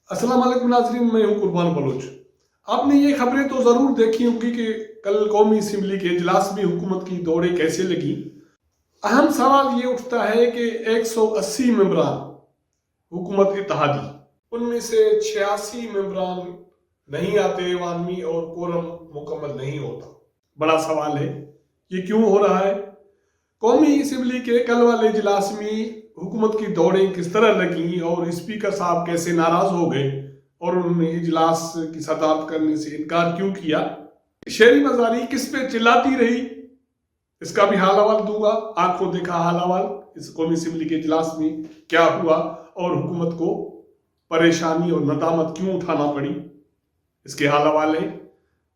अस्सलाम वालेकुम नाज़रीन, मैं हूं कुर्बान बलोच। आपने ये खबरें तो ज़रूर देखी होंगी कि कल कौमी असम्बली के इजलास में हुकूमत की दौड़ें कैसे लगी। अहम सवाल ये उठता है कि 180 मेंबरान हुकूमत इत्तेहादी, उनमें से 86 मेंबरान नहीं आते ऐवान में और कोरम मुकम्मल नहीं होता। बड़ा सवाल है, ये क्यों हो रहा है? कौमी असम्बली के कल वाले इजलास में हुकूमत की दौड़ें किस तरह लगी और स्पीकर साहब कैसे नाराज हो गए और उन्होंने इजलास की सदारत करने से इनकार क्यों किया? शहरी मजारी किस पे चिल्लाती रही, इसका भी हाल हवाल दूंगा। आंखों देखा हाल हवाल इस कौमी असम्बली के इजलास में क्या हुआ और हुकूमत को परेशानी और नदामत क्यों उठाना पड़ी, इसके हाल हवाल है।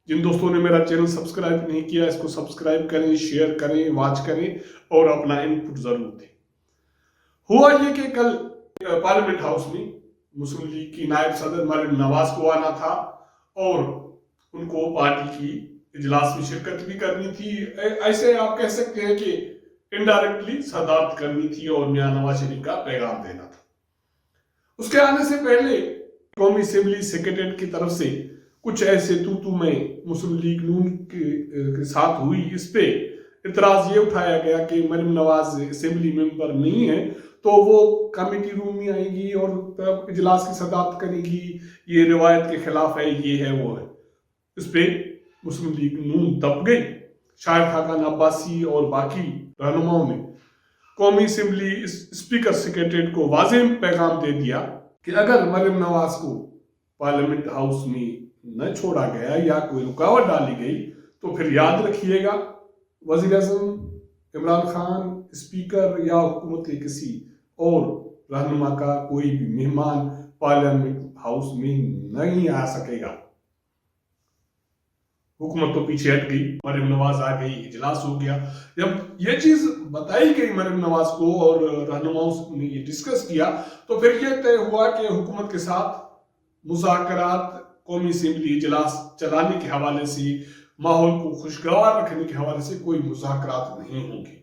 जिन दोस्तों ने मेरा चैनल सब्सक्राइब नहीं किया, इसको सब्सक्राइब करें, शेयर करें, वॉच करें और अपना इनपुट जरूर दें। हुआ ये कि कल पार्लियामेंट हाउस में मुस्लिम लीग की नायब सदर मरियम नवाज को आना था और उनको पार्टी की इजलास में शिरकत भी करनी थी। ऐसे आप कह सकते हैं कि इनडायरेक्टली सदारत करनी थी और मियां नवाज शरीफ का पैगाम देना था। उसके आने से पहले कौमी असेंबली सेक्रेटरीट की तरफ से कुछ ऐसे तू में मुस्लिम लीग नून के साथ हुई। इस पे इतराज ये उठाया गया कि मरियम नवाज असेंबली मेंबर नहीं है तो वो कमेटी रूम में आएगी और इजलास की सदारत करेगी, ये रिवायत के खिलाफ है, ये है वो है। इस पे मुस्लिम लीग नून दब गई। शाहिद खाकान अब्बासी और बाकी रहनुमाओं ने कौमी असेंबली स्पीकर सेक्रेटरीट को वाज़ेह पैगाम दे दिया कि अगर मरियम नवाज को पार्लियामेंट हाउस में न छोड़ा गया या कोई रुकावट डाली गई तो फिर याद रखिएगा वज़ीर आज़म इमरान खान, स्पीकर या हुकूमत के किसी और रहनुमा का कोई भी मेहमान पार्लियामेंट हाउस में नहीं आ सकेगा। हुकूमत तो पीछे हट गई, मरियम नवाज आ गई, इजलास हो गया। जब ये चीज बताई गई मरियम नवाज को और रहनुमाओं ने ये डिस्कस किया तो फिर ये तय हुआ कि हुकूमत के साथ मुज़ाकरात कौमी असेंबली इजलास चलाने के हवाले से, माहौल को खुशगवार रखने के हवाले से कोई मुज़ाकरात नहीं होंगे।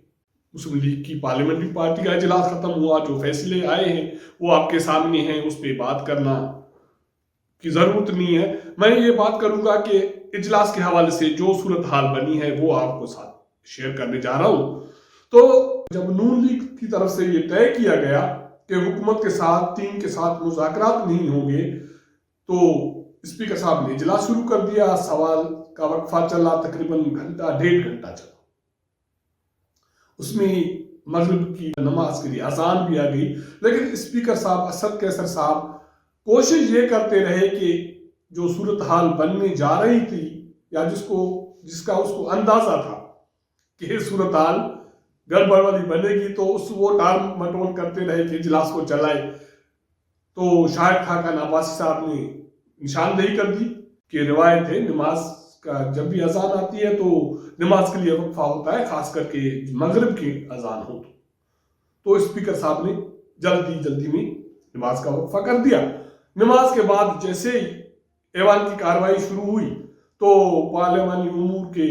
मुस्लिम लीग की पार्लियामेंट्री पार्टी का इजलास खत्म हुआ, जो फैसले आए हैं वो आपके सामने हैं, उस पर बात करना की जरूरत नहीं है। मैं ये बात करूंगा कि इजलास के हवाले से जो सूरत हाल बनी है वो आपको साथ शेयर करने जा रहा हूं। तो जब नून लीग की तरफ से ये तय किया गया कि हुकूमत के साथ, टीम के साथ मुज़ाकरात नहीं होंगे तो स्पीकर साहब ने इजलास शुरू कर दिया। सवाल का वक्फा चला, तकरीबन घंटा डेढ़ घंटा चला। उसमें मगरिब की नमाज के लिए अजान भी आ गई, लेकिन स्पीकर साहब असद कैसर साहब कोशिश ये करते रहे कि जो सूरत हाल बनने जा रही थी या जिसका उसको अंदाजा था कि सूरत हाल गड़बड़ वाली बनेगी तो वो टाल मटोल करते रहे कि इजलास को चलाए। तो शाहिद खाकान अब्बासी साहब ने निशानदेही कर दी कि रिवायत है नमाज का जब भी अजान आती है तो नमाज के लिए वक्फा होता है, खास करके मगरिब की अजान हो तो स्पीकर साहब ने जल्दी में नमाज का वक्फा कर दिया। नमाज के बाद जैसे ही ऐवान की कार्रवाई शुरू हुई तो पार्लियामानी उमूर के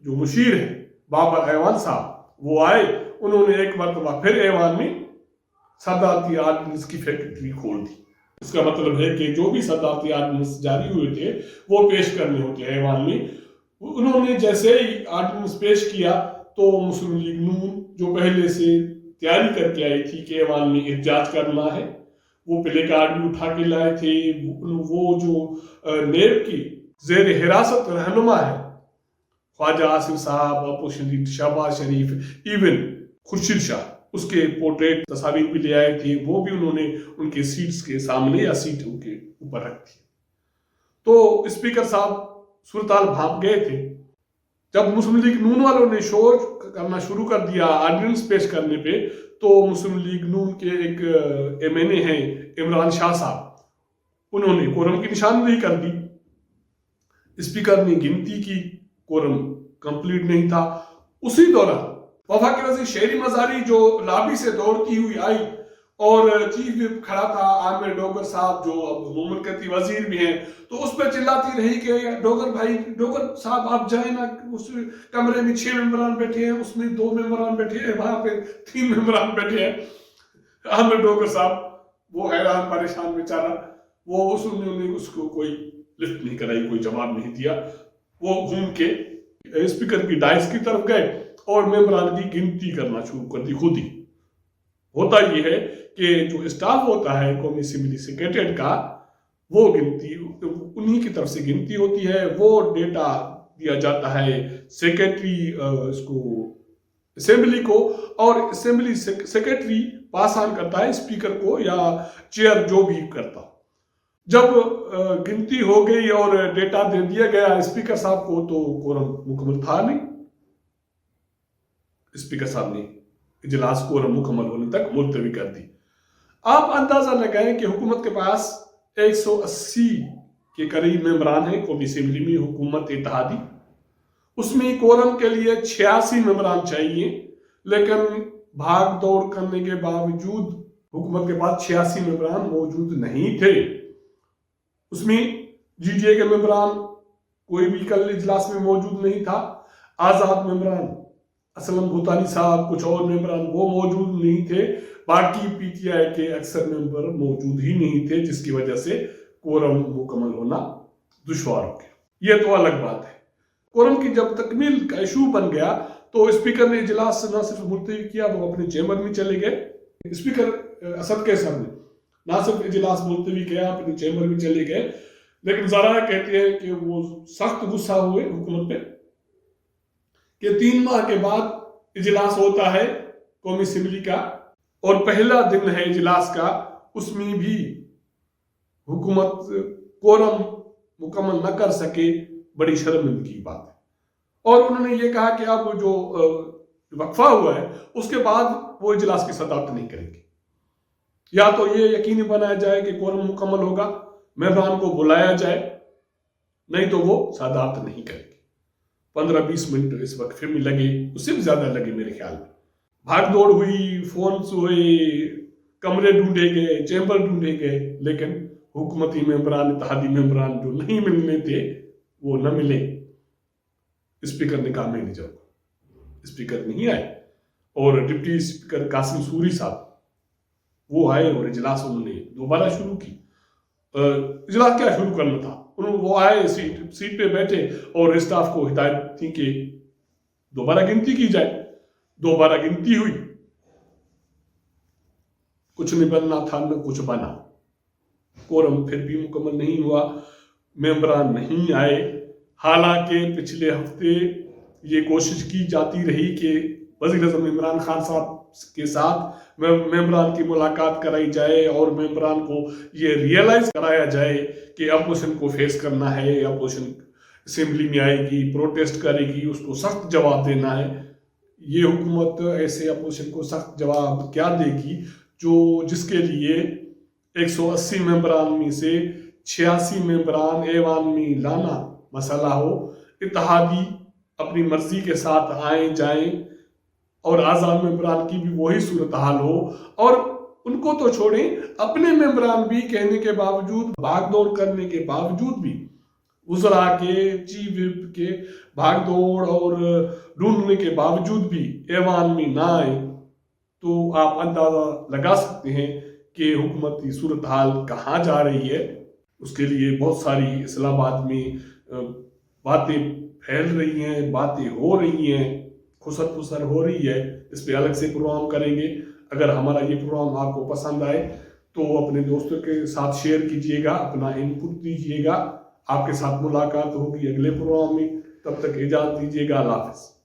जो मुशीर हैं बाबर ऐवान साहब वो आए। उन्होंने एक मरतबा फिर ऐवान में सदारती आर्डिनेंस की फैक्ट्री खोल दी। इसका मतलब है कि जो भी सदारती आर्डिनेंस जारी हुए थे वो पेश करने होते हैं ऐवान में। उन्होंने जैसे ही आर्डिनेंस पेश किया तो मुस्लिम लीग नून जो पहले से तैयारी करके आई थी कि ऐवान में एहतजाज करना है, वो प्ले कार्ड भी उठा के लाए थे। वो जो नेब की जेर हिरासत रहनुमा है ख्वाजा आसिफ साहब, अपोजिशन लीडर शहबाज शरीफ, इवन खुर्शीद शाह, उसके पोर्ट्रेट तस्वीर भी ले आए थे। वो भी उन्होंने उनके सीट्स के सामने या सीट के ऊपर रख दी। तो स्पीकर साहब सूरताल भाप गए थे। जब मुस्लिम लीग नून वालों ने शोर करना शुरू कर दिया आर्डिनेंस पेश करने पे तो मुस्लिम लीग नून के एक एमएनए हैं इमरान शाह साहब, उन्होंने कोरम की निशानदेही कर दी। स्पीकर ने गिनती की, कोरम कंप्लीट नहीं था। उसी दौरान वफाकी वज़ीर शहरी मजारी जो लाबी से दौड़ती हुई आई और चीफ विप खड़ा था आमिर डोगर साहब जो अब मुमलकती वजीर भी हैं, तो उस पर चिल्लाती रही कि डोगर भाई, डोगर साहब आप जाए ना, उस कमरे में 6 मेंबरान बैठे हैं, उसमें 2 मेंबरान बैठे हैं, वहां पे 3 मेंबरान बैठे हैं। आमिर डोगर साहब वो हैरान परेशान बेचारा, وہ उन्होंने उसको कोई लिफ्ट नहीं कराई, कोई जवाब नहीं दिया। वो घूम के स्पीकर की डाइस की तरफ गए और मेंबरान की गिनती करना शुरू कर दी खुद ही। होता ये है कि जो स्टाफ होता है कौमी असेंबली सेक्रेटेरिएट का, वो गिनती उन्हीं की तरफ से गिनती होती है, वो डेटा दिया जाता है सेक्रेटरी इसको असेंबली को, और असेंबली सेक्रेटरी पास ऑन करता है स्पीकर को या चेयर जो भी करता। जब गिनती हो गई और डेटा दे दिया गया स्पीकर साहब को, तो कोरम मुकम्मल था नहीं। स्पीकर साहब ने इजलास कोरम मुकम्मल होने तक मुलतवी कर दी। आप अंदाजा लगाएं कि हुकूमत के पास 180 के करीब मेंबरान हैं कौमी असेंबली में, हुकूमत इत्तेहादी। उसमें कोरम के लिए 86 मेंबरान चाहिए, लेकिन भाग दौड़ करने के बावजूद हुकूमत के पास 86 मेंबरान मौजूद नहीं थे। उसमें जीडीए के मेंबरान कोई भी कल इजलास में मौजूद नहीं था। आजाद मेंबरान असलम भूतानी साहब, कुछ और मेंबरान वो मौजूद नहीं थे। बाकी पीटीआई के अक्सर मेंबर मौजूद ही नहीं थे, जिसकी वजह से कोरम मुकम्मल होना दुश्वार हो गया। ये तो अलग बात है। कोरम की जब तकमील का इशू बन गया तो स्पीकर ने इजलास न सिर्फ मुलतवी किया, वो अपने चैम्बर में चले गए। स्पीकर असद के सामने ना सिर्फ इजलास मुलतवी किया, अपने चैम्बर में चले गए, लेकिन ज़रा कहते हैं कि वो सख्त गुस्सा हुए हुकूमत पे कि 3 माह के बाद इजलास होता है कौमी असेंबली का और पहला दिन है इजलास का, उसमें भी हुकूमत कोरम मुकम्मल न कर सके, बड़ी शर्मिंदगी की बात है। और उन्होंने ये कहा कि अब जो वक्फा हुआ है उसके बाद वो इजलास की सदारत नहीं करेंगे। या तो ये यकीनी बनाया जाए कि कोरम मुकम्मल होगा, मेहमान को बुलाया जाए, नहीं तो वो सदारत नहीं करेंगे। 15-20 मिनट इस वक्फे में लगे, उससे भी ज्यादा लगे मेरे ख्याल में। भाग दौड़ हुई, फोन हुए, कमरे ढूंढे गए, चैम्बर ढूंढे गए, लेकिन हुकूमती मेंबरान, इत्तेहादी मेंबरान जो नहीं मिलने थे वो न मिले। स्पीकर ने कहा मैं नहीं जाऊंगा। स्पीकर नहीं आए और डिप्टी स्पीकर कासिम सूरी साहब वो आए और इजलास उन्होंने दोबारा शुरू की। इजलास क्या शुरू करना था, वो आए, सीट पे बैठे और स्टाफ को हिदायत थी कि दोबारा गिनती की जाए। दोबारा गिनती हुई, कुछ नहीं बनना था, न कुछ बना। कोरम फिर भी मुकम्मल नहीं हुआ, मेंबरान नहीं आए। हालांकि पिछले हफ्ते ये कोशिश की जाती रही कि वज़ीर-ए-आज़म इमरान खान साहब के साथ मेंबरान की मुलाकात कराई जाए और मेंबरान को ये रियलाइज कराया जाए कि अपोजिशन को फेस करना है, अपोजिशन असेंबली में आएगी, प्रोटेस्ट करेगी, उसको सख्त जवाब देना है। ये हुकूमत ऐसे अपोजिशन को सख्त जवाब क्या देगी जिसके लिए 180 मेंबरान में से 86 मेंबरान ऐवान में लाना मसला हो। इत्तेहादी अपनी मर्जी के साथ आए जाएं और आज़ाद मेंबरान की भी वही सूरत हाल हो, और उनको तो छोड़ें, अपने मेंबरान भी कहने के बावजूद, भाग दौड़ करने के बावजूद भी, वज़रा के, चीफ विप के भाग दौड़ और ढूंढने के बावजूद भी ऐवान में ना आए, तो आप अंदाजा लगा सकते हैं कि हुकूमत की सूरत हाल कहाँ जा रही है। उसके लिए बहुत सारी इस्लामाबाद में बातें फैल रही हैं, बातें हो रही हैं, खुसर फुसर हो रही है। इस पे अलग से प्रोग्राम करेंगे। अगर हमारा ये प्रोग्राम आपको पसंद आए तो अपने दोस्तों के साथ शेयर कीजिएगा, अपना इनपुट दीजिएगा। आपके साथ मुलाकात होगी अगले प्रोग्राम में, तब तक इजाज़त दीजिएगा। अल्लाह हाफ़िज़।